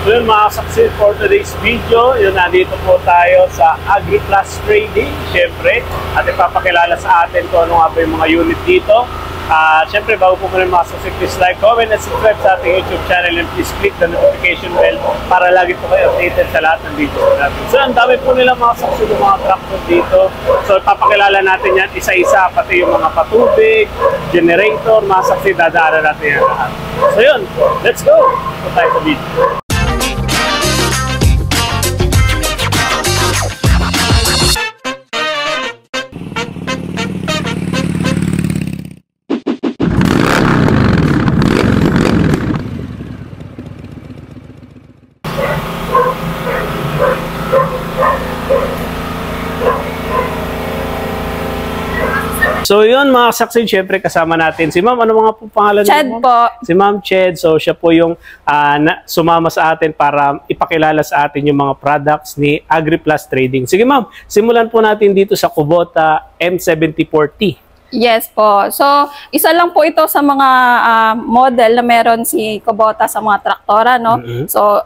So yun mga kasaksi, for today's video, yun nandito po tayo sa AgriPlus Trading, syempre, at ipapakilala sa atin kung ano nga ba yung mga unit dito. Syempre, bago po muna mga kasaksi, please like, comment, and subscribe sa ating YouTube channel, and please click the notification bell para lagi po kayo updated sa lahat ng videos natin. So ang dami po nila mga kasaksi ng mga tractor dito. So ipapakilala natin yan isa-isa, pati yung mga patubig, generator, mga kasaksi, dadaanan natin yan lahat. So yun, let's go! Ito tayo sa video. So yun mga kasaksi, syempre kasama natin si Ma'am. Ano mga po pangalan Ched mo? po. Si Ma'am Ched. So siya po yung sumama sa atin para ipakilala sa atin yung mga products ni AgriPlus Trading. Sige Ma'am, simulan po natin dito sa Kubota M7040. Yes po. So isa lang po ito sa mga model na meron si Kubota sa mga traktora, no? So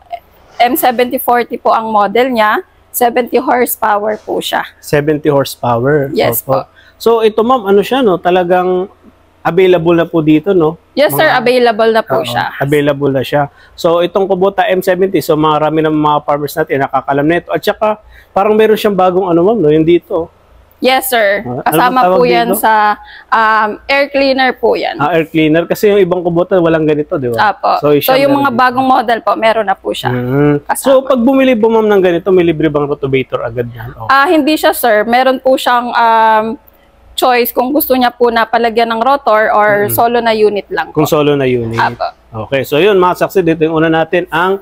M7040 po ang model niya. 70 horsepower po siya. 70 horsepower. Yes po. So ito Ma'am, ano siya, no? Talagang available na po dito, no? Yes sir, available na po siya. Available na siya. So itong Kubota M70, so marami ng mga farmers natin nakakalam nito. At saka parang meron siyang bagong ano Ma'am, no? Yung dito. Yes sir. Kasama po yan dito? Sa air cleaner po yan. Air cleaner. Kasi yung ibang Kubota walang ganito, di ba? Apo. So yung mga bagong model po, meron na po siya. So pag bumili po Ma'am ng ganito, may libre bang rotovator agad yan? Okay. Hindi siya sir. Meron po siyang choice kung gusto niya po na palagyan ng rotor or solo na unit lang po. Kung solo na unit. Apo. Okay. So yun mga saksi, dito yung una natin ang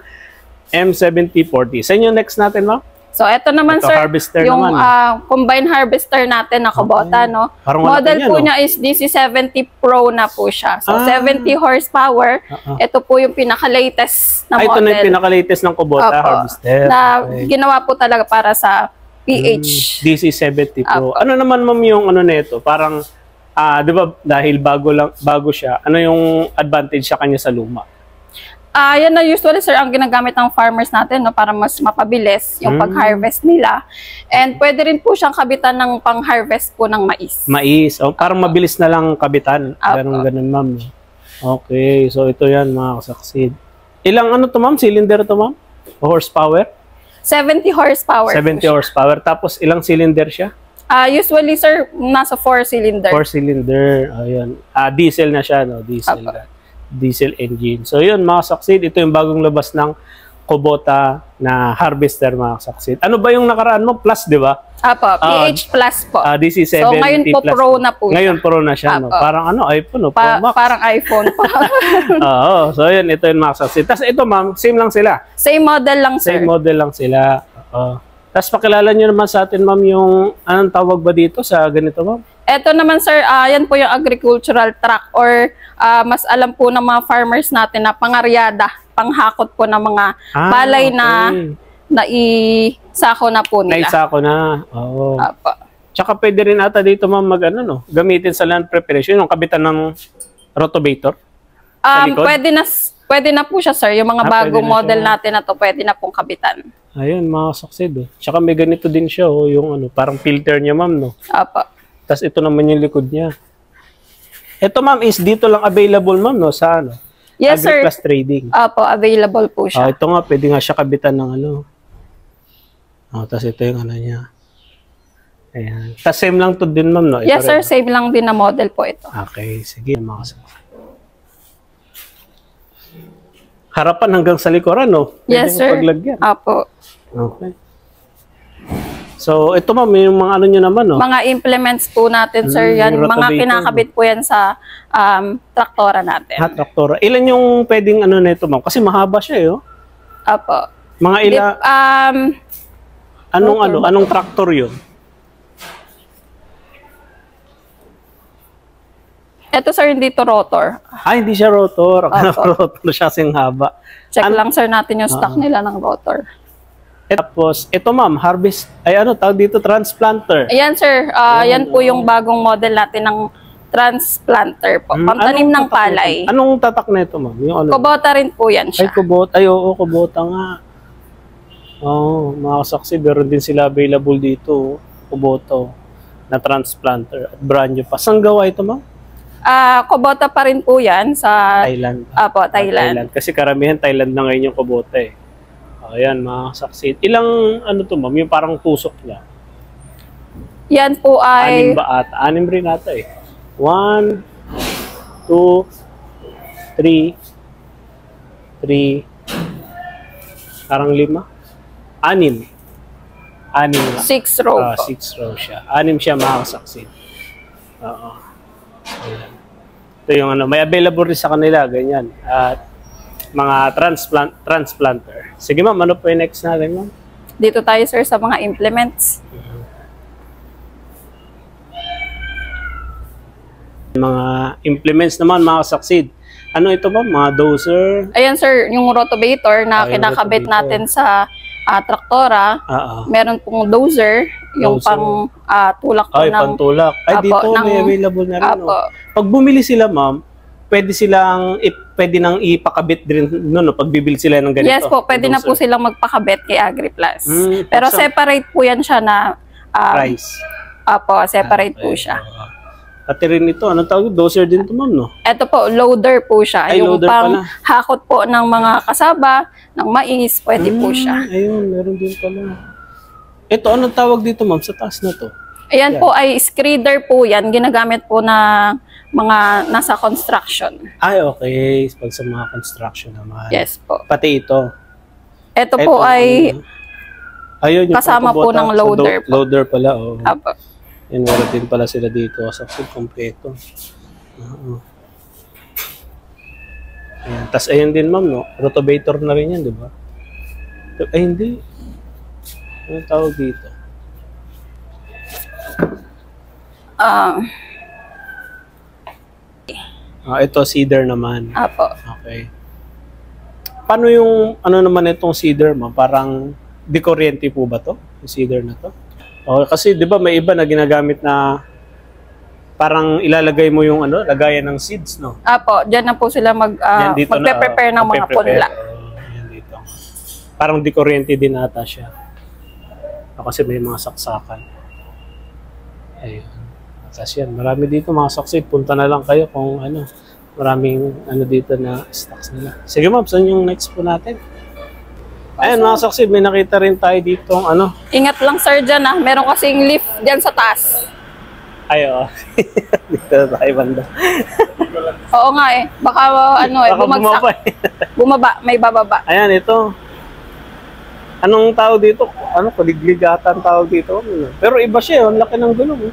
M7040. Sa inyo next natin Ma'am? So, ito naman, sir, harvester yung naman. combine harvester natin na Kubota, no? Model po niya is DC70 Pro na po siya. So, 70 horsepower. Ito po yung pinaka-latest na model. Ito na yung pinaka-latest ng Kubota harvester. Na ginawa po talaga para sa PH. DC70 Pro. Ano naman, Ma'am, yung ano nito? Parang, di ba, dahil bago siya, ano yung advantage sa kanya sa luma? Yan na usually sir ang ginagamit ng farmers natin, no, para mas mapabilis yung pag-harvest nila. And pwede rin po siyang kabitan ng pang-harvest po ng mais. Mais. Parang mabilis na lang kabitan. Ganun Ma'am. Okay. So ito yan mga kasaksid. Ilang ano to Ma'am? Cylinder to Ma'am? Horsepower? 70 horsepower. 70 horsepower. Tapos ilang cylinder siya? Usually sir, nasa 4 cylinder. 4 cylinder. Ayan. Diesel na siya, no? Diesel na. Diesel engine. So yun mga saksid, ito yung bagong labas ng Kubota na harvester mga saksid. Ano ba yung nakaraan mo? Plus, di ba? Apo, PH Plus po. DC70 so ngayon po Plus. Pro na po. Ngayon Pro na siya. No? Parang ano, iPhone, no? Pro Max. Parang iPhone po. Oo, so yun, ito yung mga saksid. Tapos ito Ma'am, same lang sila. Same model lang sir. Same model lang sila. Tapos pakilala nyo naman sa atin Ma'am yung, anong tawag ba dito sa ganito Ma'am? Ito naman sir, yan po yung agricultural truck or mas alam po ng mga farmers natin na pangaryada, panghakot po ng mga balay na naisako na po nila. Naisako na, oo. Tsaka pwede rin ata dito Ma'am mag-ano, no? Gamitin sa land preparation, yung kabitan ng rotovator. Pwede na po siya sir, yung mga bagong model natin na to, pwede na pong kabitan. Ayun, mga succeed. Tsaka may ganito din siya, yung ano, parang filter niya Ma'am, no? Apo. Tapos ito naman yung likod niya. Ito Ma'am is dito lang available Ma'am, no? Sa ano? Yes sir. AgriPlus Trading. Opo, available po siya. Ito nga, pwede nga siya kabitan ng ano. Tapos ito yung ano niya. Ayan. Tapos same lang to din Ma'am, no? Ito yes sir, same lang din na model po ito. Okay, sige mga kasama. Harapan hanggang sa likuran, no? Pwede yes sir. Paglagyan. Opo. Okay. So, ito Ma'am, yung mga ano nyo naman, no? Mga implements po natin, sir, yan. Mga kinakabit po yan sa traktora natin. Traktora. Ilan yung pwedeng ano nito Ma'am? Kasi mahaba siya, eh, oh. Apo. Mga anong traktor yun? Ito, sir, hindi to rotor. Hindi siya rotor. Rotor siya kasing haba. Check lang, sir, natin yung stock nila ng rotor. Tapos, ito Ma'am, harvest, tawag dito, transplanter. Ayan sir, yan po yung bagong model natin ng transplanter po. Pamtanim ng palay. Anong tatak na ito, ma'am? Yung ano? Kubota rin po yan siya. Ay, kubota. Ay, oo, kubota nga. Oo, mga kasaksi, meron din sila available dito. Kubota na transplanter at brand new pa. Saan gawa ito, ma'am? Kubota pa rin po yan sa Thailand. Apo, Thailand. Kasi karamihan Thailand na ngayon yung kubota eh. Ayan, mga kasaksi. Ilang ano to, ma'am? Yung parang tusok niya. Yan po ay... 6 ba ata? 6 rin ata eh. 1, 2, 3, parang 5, 6. 6 lang. 6 row po. 6 row siya. 6 siya, mga kasaksi. Oo. Ayan. Ito yung ano, may available rin sa kanila, ganyan. At mga transplanter. Sige ma'am, ano po yung next natin, ma'am? Dito tayo sir sa mga implements. Mga implements naman, mga succeed. Ano ito ba? Mga dozer? Ayan sir, yung rotovator na kinakabit natin sa traktora. Meron pong dozer, yung pang tulak po ng... pantulak. Ay, apo, dito may available na rin. No? Pag bumili sila, ma'am, pwede nang ipakabit din no, pag bibili sila ng ganito. Yes po, pwede na po silang magpakabit kay AgriPlus. Pero separate po yan siya na... price. Apo, separate po siya. Pati rin ito, anong tawag? Dozer din ito, ma'am, no? Ito po, loader po siya. Ay, yung loader pang pala. hakot po ng mga kasaba, ng mais, pwede po siya. Ayun, meron din pala. Ito, anong tawag dito, ma'am, sa taas na to? Ayan po ay screeder po yan. Ginagamit po na mga nasa construction. Ay, okay. Pag sa mga construction naman. Yes po. Pati ito. Ito po ay ayun, yung kasama po ng loader po. Loader pala, oh. Apo. Yan, meron din pala sila dito. Sa kompleto. Ayan. Tapos ayun din, ma'am, no? Rotovator na rin yan, di ba? Ay, hindi. Anong tawag dito? Ito, seeder naman. Apo. Okay. Paano yung, ano naman itong seeder, ma'am? Parang, di kuryente po ba to? Yung seeder na to? Okay, kasi di ba may iba na ginagamit na parang ilalagay mo yung ano, lagayan ng seeds, no? Apo, diyan na po sila magpe-prepare ng mga punla. Yan dito. Parang di kuryente din ata siya. Kasi may mga saksakan. Ayun. Tapos yan, marami dito mga succeed. Punta na lang kayo kung ano, maraming ano dito na stocks nila. Sige ma'am, saan yung next po natin? Ayan mga succeed, may nakita rin tayo dito ano. Ingat lang sir dyan meron kasing lift dyan sa taas. Ay, oo. Dito na tayo banda. Oo nga baka ano bumagsak. Bumaba, may bababa. Ayan, ito. Anong tawag dito? Ano, kuliglig ata ang tawag dito. Pero iba siya, ang laki ng gulong.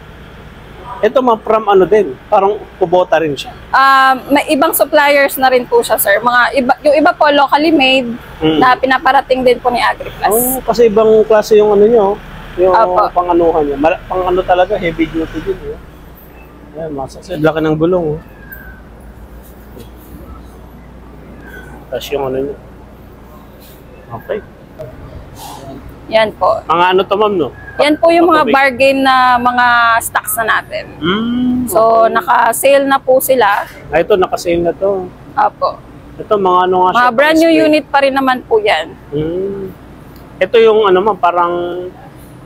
Ito from ano din, parang kubota rin siya. May ibang suppliers na rin po siya, sir. Yung iba po locally made na pinaparating din po ni AgriPlus. Oh, kasi ibang klase yung ano nyo, yung panganuhan niya. Pang ano talaga, heavy duty din. Ayan, masasad. Laki ng gulong. Tapos yung ano nyo. Okay. Yan po. Mga ano to, ma'am, no? Yan po yung mga bargain na mga stocks na natin. So, naka-sale na po sila. Ito, naka-sale na to. Apo. Ito, mga ano nga siya. Mga brand new unit pa rin naman po yan. Ito yung ano, ma'am, parang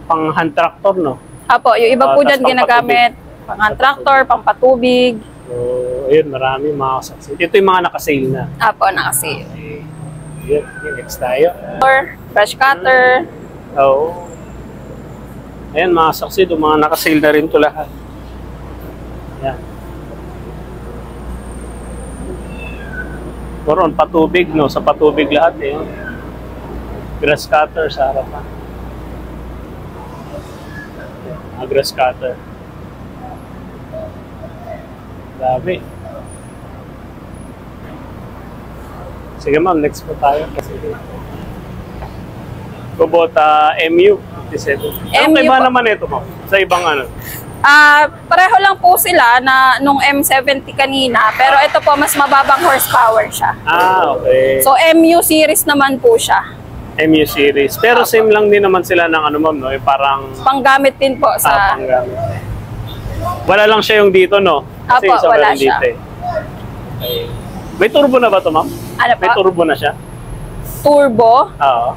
pang hand tractor, no? Apo, yung iba po dyan ginagamit. Pang hand tractor, pang patubig. So, ayun, marami mga kasaksit. Ito yung mga naka-sale na. Apo, naka-sale. Okay. Yun, next tayo. Brush cutter. Oo. Ayan, mga saksid, mga naka-sale na rin ito lahat. Ayan. Moron, patubig, no? Sa patubig lahat, eh. Grass cutter sa harapan. Grass cutter. Grabe. Sige ma'am, next po tayo. Kubota MU 57. Ano iba naman ito, ma'am? Sa ibang ano? Pareho lang po sila na nung M70 kanina, pero ito po mas mababang horsepower siya. Okay. So MU series naman po siya. MU series. Pero same lang din naman sila ng ano, ma'am, no? Parang panggamit din po sa panggamit. Wala lang siya yung dito, no? Kasi Apo, isa wala meron siya. dito eh. Okay. May turbo na ba ito, ma'am? Ano May po? turbo na siya? Turbo? Oo.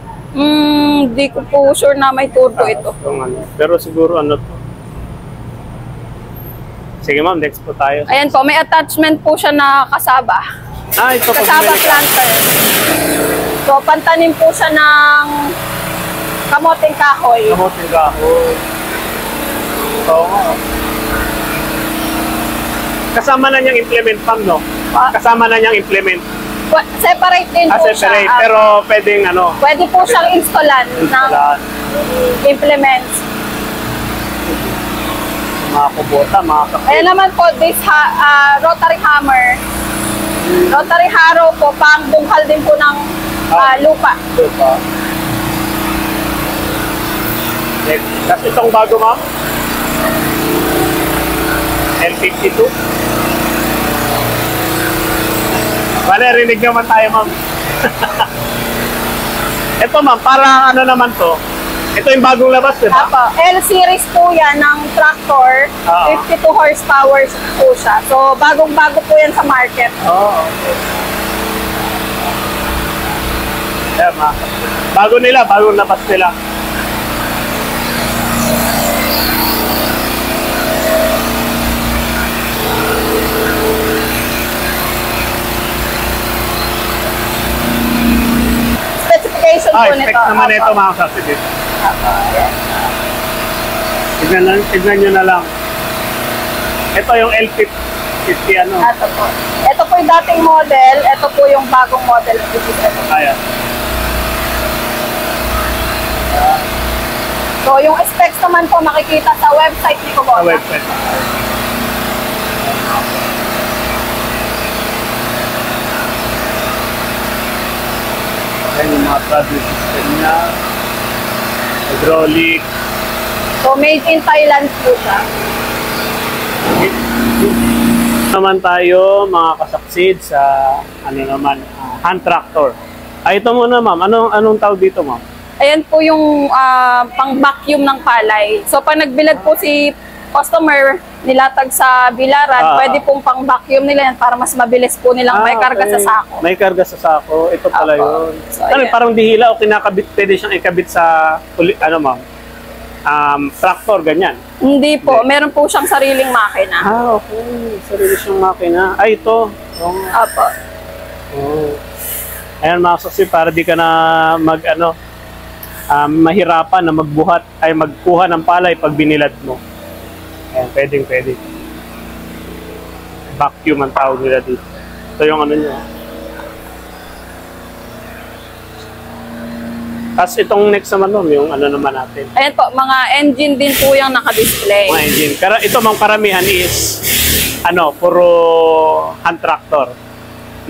Di ko po sure na may turbo ito. Pero siguro ano to. Sige ma'am, next po tayo. Ayan po, may attachment po siya na kasaba. Ito po. Kasaba planter. So, pantanim po siya ng kamoting kahoy. Kamoting kahoy. Oo nga. Kasama na niyang implement, ma'am, no? Kasama na niyang implement. Separate din po separate. siya. Pero pwedeng ano? Pwede po siyang installan ng implements. Mga kubota, mga kapit. Ayan naman po, this rotary hammer. Rotary harrow po, pang bungkal din po ng lupa. Lupa. Tapos itong bago, ma'am? L52. Bale, rinig naman tayo, ma'am. Ito, ma'am, para ano naman to? Ito yung bagong labas, di ba? Apo, L-series po yan ng tractor. 52 horsepower po siya. So, bagong-bago po yan sa market. Okay. Yeah, bago nila, bagong labas nila. Specification po nito. Spec naman ito, mga kapatid. Tignan nyo na lang. Ito yung L50 ano. Ito po. Ito po yung dating model. Ito po yung bagong model. Ayan. So, yung specs naman po makikita sa website ni Kubota. Sa website. Ayan yung mga throttle system niya. Hydraulic. So, made in Thailand po siya. Naman tayo mga kasaksid sa ano naman, hand tractor. Ito muna, ma'am. Anong tawag dito, ma'am? Ayan po yung pang-vacuum ng palay. So, pag nagbilad po si customer, nilatag sa bilaran, pwede pong pang-vacuum nila yan para mas mabilis po nilang may karga sa sako. May karga sa sako. Ito pala yun. So, parang dihila o kinakabit, pwede siyang ikabit sa, ano ma'am? Tractor, ganyan. Hindi po. Meron po siyang sariling makina. Okay. Sarili siyang makina. Ito. Apo. Ayan mga saksi, para di ka na mahirapan na magbuhat ay magkuha ng palay pag binilad mo. Ayan, pwede. Vacuum ang tawag nila dito. Ito yung ano nyo. Tapos itong next naman nun, yung ano naman natin. Ayan po, mga engine din po yung naka-display. Mga engine. Ito mga karamihan is puro hand tractor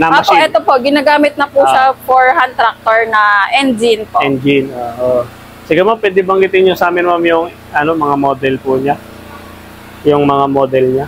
na machine. Ito po, ginagamit na po siya for hand tractor na engine po. Engine, Sige ma'am, pwede banggitin nyo sa amin ma'am yung mga model po niya. Yung mga model niya.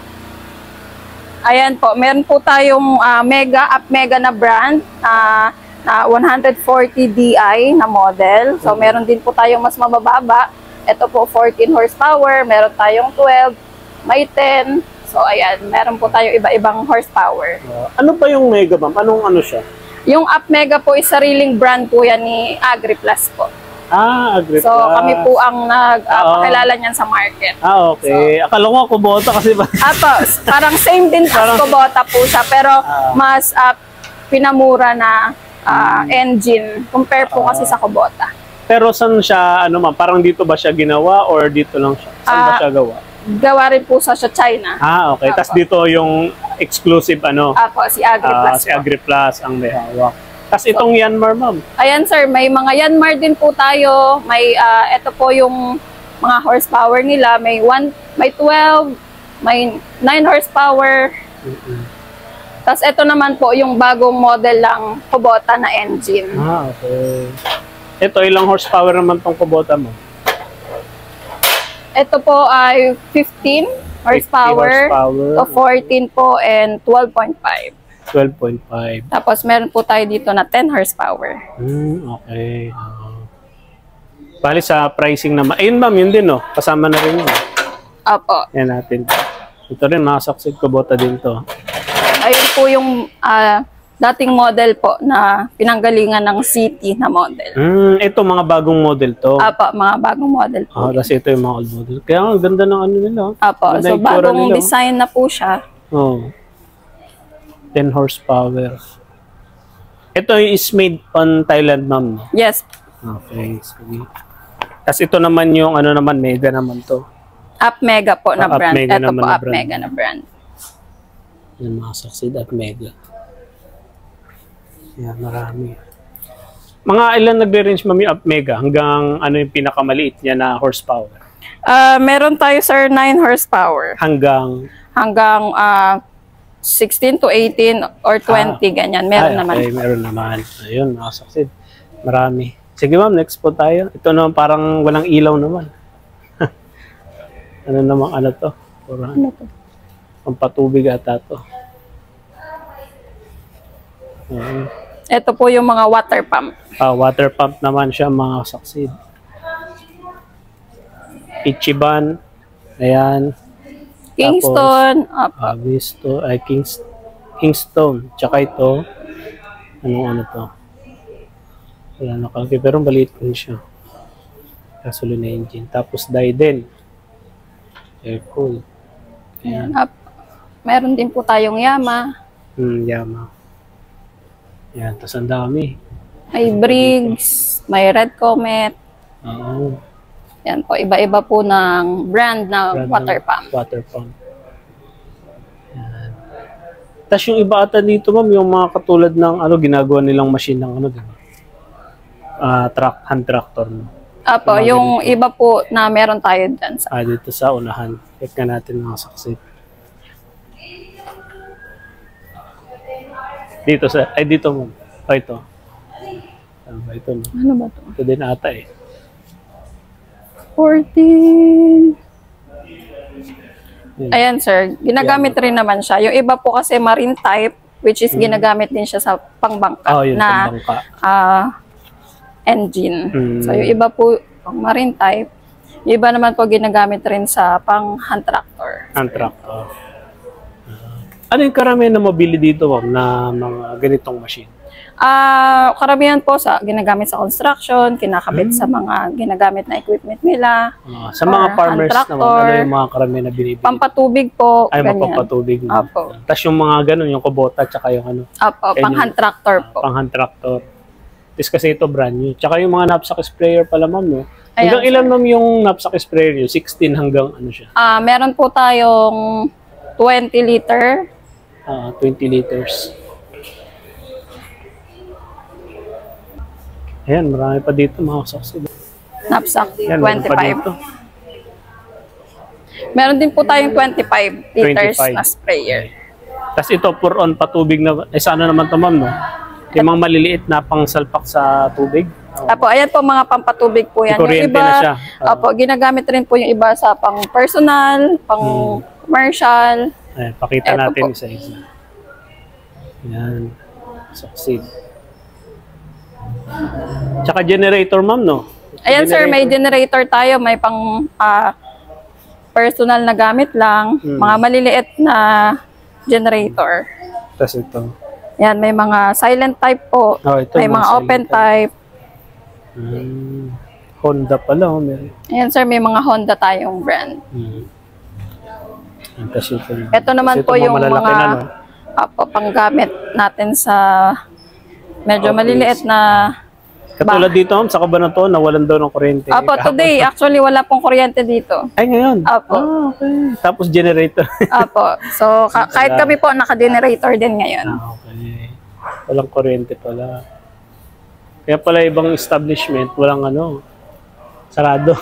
Ayan po, meron po tayong Mega na brand, na 140 Di na model. So, meron din po tayong mas mabababa. Ito po, 14 horsepower. Meron tayong 12, may 10. So, ayan, meron po tayong iba-ibang horsepower. Ano pa yung Mega, ma'am? Anong ano siya? Yung Mega po is sariling brand po yan ni AgriPlus po. AgriPlus. So, kami po ang nagpakilala niyan sa market. Okay. So, akala ko Kubota kasi ba? Parang same din as Kubota po siya, pero mas pinamura na engine compare po kasi sa Kubota. Pero saan siya, ma'am? Parang dito ba siya ginawa or dito lang siya? Saan ba siya gawa? Gawa rin po sa China. Okay. Tapos dito yung exclusive si AgriPlus. Si AgriPlus ang may hawak. Tapos itong Yanmar, ma'am. Ayan sir, may mga Yanmar din po tayo. May ito po yung mga horsepower nila. May 12, may 9 horsepower. Tapos ito naman po yung bagong model lang Kubota na engine. Okay. Ito, ilang horsepower naman tong Kubota mo? Ito po ay 15 horsepower to 14 po and 12.5. 12.5. Tapos meron po tayo dito na 10 horsepower. Okay. Bali sa pricing naman. Ayun ma'am, yun din Kasama na rin yun. Opo. Yan natin. Ito rin, nakasaksid Kubota din to. Ayun po yung dating model po na pinanggalingan ng City na model. Ito, mga bagong model to. Apo, mga bagong model po. Kasi ito yung mga old model. Kaya ang ganda ng ano nila. Apo, Ganda so yung itsura bagong nila. design na po siya. 10 horsepower. Ito is made on Thailand, ma'am. Yes. Okay, sige. Tapos ito naman yung ano naman, Mega naman to. Up Mega po na Up brand. Mega Ito naman po, na Up brand. Mega na brand. Yan, mga Succeed at Mega. Yan, marami. Mga ilan nagre-range, ma'am, yung Up Mega? Hanggang ano yung pinakamaliit niya na horsepower? Meron tayo, sir, 9 horsepower. Hanggang 16 to 18 or 20, ganyan. Meron naman. Okay, meron naman. Ayun, mga Succeed. Marami. Sige, ma'am, next po tayo. Ito naman parang walang ilaw naman. Ano naman, ano to? Ano to? Pampatubig ata to. Ito po yung mga water pump. Water pump naman siya, mga Succeed. Ichiban. Ayan. Kingston. Kingston. Tsaka ito. Anong ano to? Wala nakalagay. Pero maliit din siya. Gasoline engine. Tapos Daiden. Air cool. Ayan. Meron din po tayong Yama. Yama. Ayan. Tapos ang dami. May Briggs. May Red Comet. Oo. Yan po. Iba-iba po ng brand na water pump. Water pump. Ayan. Tapos yung iba ata dito, ma'am, yung mga katulad ng ano, ginagawa nilang machine ng ano, diba? Hand tractor. Apo, yung iba po na meron tayo dyan. Dito sa unahan. Check nga natin mga Succeed. Dito dito mo. Ito. Ano ba ito? No? Ano ba to? Ito din ata 14. Ayan, sir. Ginagamit rin naman siya. Yung iba po kasi marine type, which is ginagamit din siya sa pangbangka yun, na pangbangka. Engine. So, yung iba po, pang marine type. Yung iba naman po ginagamit rin sa pang hand tractor. Hand tractor. Ano yung karamihan na mabili dito, ma'am, na mga ganitong machine? Karamihan po sa ginagamit sa construction, kinakabit sa mga ginagamit na equipment nila. Sa mga farmers naman, ano yung mga karamihan na binibili? Pampatubig po. Ay, ganyan. pampatubig. Opo. Tapos yung mga ganun, yung Kubota, tsaka yung ano? Opo, pang hand tractor po. Pang hand tractor. Tapos kasi ito brand new. Tsaka yung mga knapsack sprayer pala, ma'am, no? Ayan, hanggang ilan, ma'am, yung knapsack sprayer nyo? 16 hanggang ano siya? Meron po tayong 20 liter. 20 liters. Ayan, marami pa dito mga Succeed. Knapsack, Ayan, meron pa 25. dito. Meron din po tayong 25 liters 25. na sprayer. Tapos ito, pour on patubig na, sana naman ito, ma'am, no? Yung mga maliliit na pang salpak sa tubig. Apo, ayan po mga pampatubig po yan. Yung Kuryente iba, na siya. apo, ginagamit rin po yung iba sa pang personal, pang commercial. Ayan, pakita Eto natin po. isa-isa. Ayan, Succeed. Tsaka generator, ma'am, no? Ayan sir, may generator tayo, may pang personal na gamit lang, mga maliliit na generator. Tapos ito. Yan, may mga silent type po, Ito, may mga open type. Honda pala, oh, meron. Ayan sir, may mga Honda tayong brand. Tapos ito. Ito naman po yung mga panggamit natin sa medyo maliliit na Katulad dito, ma'am, sa Cabanatuan, nawalan daw ng kuryente. Apo, today, actually, wala pong kuryente dito. Ay, ngayon? Apo. Okay. Tapos generator. Apo. So, kahit kami po, naka-generator din ngayon. Okay. Walang kuryente pala. Kaya pala ibang establishment, walang sarado.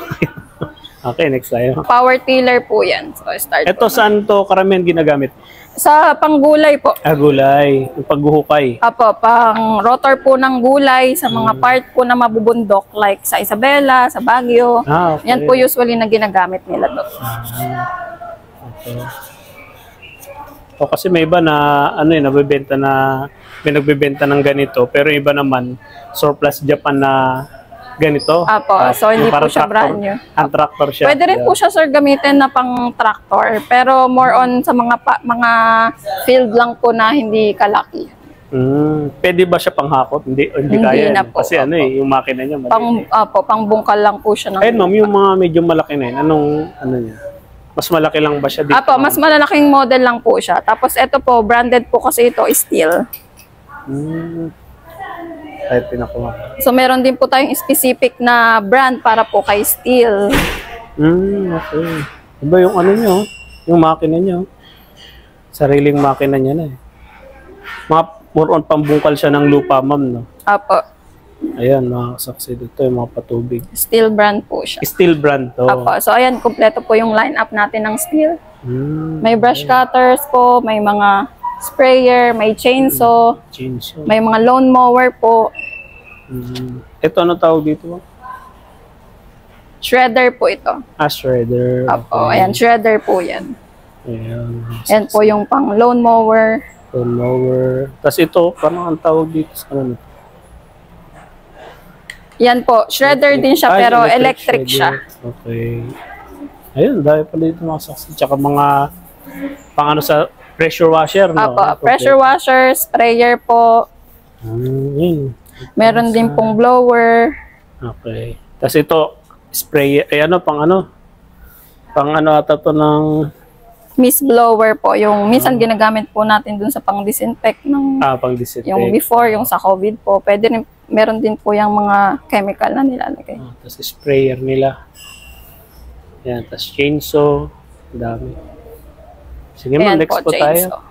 Okay, next tayo. Power tiller po yan. So, start Ito, po. saan to karamihan ginagamit? Sa panggulay po. Gulay. Yung paghuhukay. Apo, pang rotor po ng gulay sa mga part po na mabubundok like sa Isabela, sa Baguio. Okay. Yan po usually na ginagamit nila doon. Okay. O kasi may iba na may nagbebenta ng ganito, pero iba naman surplus Japan na ganito. Apo, so hindi yung po parang siya tractor. brand new. Ang tractor siya. Pwede rin po siya sir gamitin na pang tractor, pero more on sa mga field lang po na hindi kalaki. Pwede ba siya panghakot? Hindi kaya. na po. Kasi yung makina niya maliit. Pang bungkal lang po siya ng. Ayun ma'am, yung mga medyo malaki na yun, ano niya? Mas malaki lang ba siya dito? Apo, mas malalaking model lang po siya. Tapos ito po, branded po kasi ito, steel. Ay, pinakuha. So meron din po tayong specific na brand para po kay steel. Okay. Diba yung ano niyo? Yung makina niyo? Sariling makina niya na eh. More on pambungkal siya ng lupa, ma'am, no? Apo. Ayan, mga kasaksi dito, yung mga patubig. Steel brand po siya. Steel brand to. Apo. So ayan, kumpleto po yung lineup natin ng steel. May brush cutters po, may mga sprayer, may chainsaw, may mga lawn mower po. Ito ano tawag dito, ma'am? Shredder po ito. Shredder. Apo, ayan, shredder po yan. Ayan. Yan po yung pang lawn mower. Lawn mower. Tapos ito, paano ang tawag dito sa ano? Yan po, shredder din siya pero electric siya. Okay. Ayun, dahil pala dito mga saksi. Tsaka mga pang ano sa pressure washer, no? Apo, pressure washer, sprayer po. Yun. Meron din pong blower. Okay. Tapos ito, spray, pang ata to ng mist blower po, yung minsan ginagamit po natin dun sa pang-disinfect ng pang-disinfect. yung before, yung sa COVID po. Pwede rin, meron din po yung mga chemical na nilalagay. Tapos sprayer nila. Yan, tapos chainsaw. Dami. Sige ma'am, next po tayo.